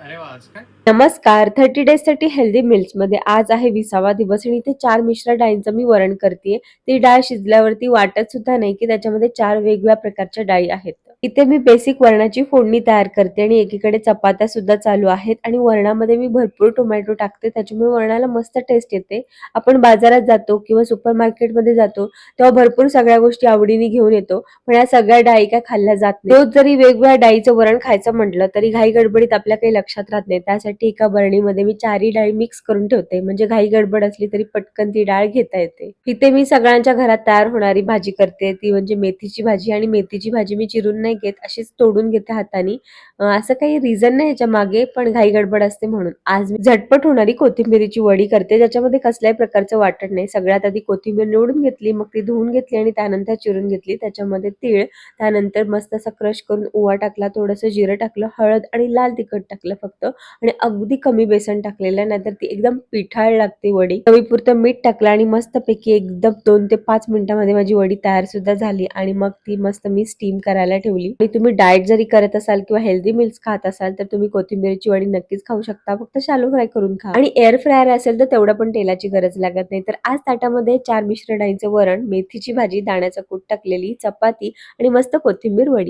अरे वाह! आज काय? नमस्कार. 30 डेजसाठी हेल्दी मील्समध्ये आज आहे 20वा दिवस आणि इथे 4 मिश्र डाळींचं मी वरण करतेय. ती डाळ शिजल्यावरती वाटत सुद्धा नाही, की त्याच्यामध्ये 4 वेगवेगळ्या प्रकारच्या डाळी आहेत. इथे मी बेसिक वरणाची फोडणी तयार करते आणि एकीकडे चपात्या सुद्धा चालू आहेत आणि वरणामध्ये मी भरपूर टोमॅटो टाकते. त्याच्यामुळे वरणाला मस्त टेस्ट येते. आपण बाजारात जातो किंवा सुपर मार्केटमध्ये जातो, तेव्हा भरपूर सगळ्या गोष्टी आवडीने घेऊन येतो. पण या सगळ्या डाळी काय खाल्ल्या जात नाही. रोज जरी वेगवेगळ्या डाळीचं वरण खायचं म्हटलं, तरी घाई गडबडीत आपल्या काही लक्षात राहत नाही. त्यासाठी एका बरणीमध्ये मी 4ही डाळी मिक्स करून ठेवते. म्हणजे घाई गडबड असली तरी पटकन ती डाळ घेता येते. इथे मी सगळ्यांच्या घरात तयार होणारी भाजी करते. ती म्हणजे मेथीची भाजी आणि मेथीची भाजी मी चिरून नाही घेत, अशीच तोडून घेते हातानी. असं काही रिझन नाही याच्या मागे, पण घाई गडबड असते म्हणून. आज मी झटपट होणारी कोथिंबिरीची वडी करते, ज्याच्यामध्ये कसल्याही प्रकारचं वाटण नाही. सगळ्यात आधी कोथिंबीर निवडून घेतली, मग ती धुवून घेतली आणि त्यानंतर चिरून घेतली. त्याच्यामध्ये तीळ, त्यानंतर मस्त असा क्रश करून ओवा टाकला, थोडंसं जिरं टाकलं, हळद आणि लाल तिखट टाकलं फक्त आणि अगदी कमी बेसन टाकलेलं, नाहीतर ती एकदम पिठाळ लागते वडी. चवीपुरतं मीठ टाकलं आणि मस्तपैकी एकदम 2 ते 5 मिनिटांमध्ये माझी वडी तयार सुद्धा झाली आणि मग ती मस्त मी स्टीम करायला ठेवली. आणि तुम्ही डाएट जरी करत असाल किंवा हेल्दी मील्स खात असाल, तर तुम्ही कोथिंबीरची वडी नक्कीच खाऊ शकता. फक्त शॅलो फ्राय करून खा. आणि एअर फ्रायर असेल तर तेवढं पण तेलाची गरज लागत नाही. तर आज ताटामध्ये 4 मिश्र डाळींचं वरण, मेथीची भाजी, दाण्याचं कूट टाकलेली, चपाती आणि मस्त कोथिंबीर वडी.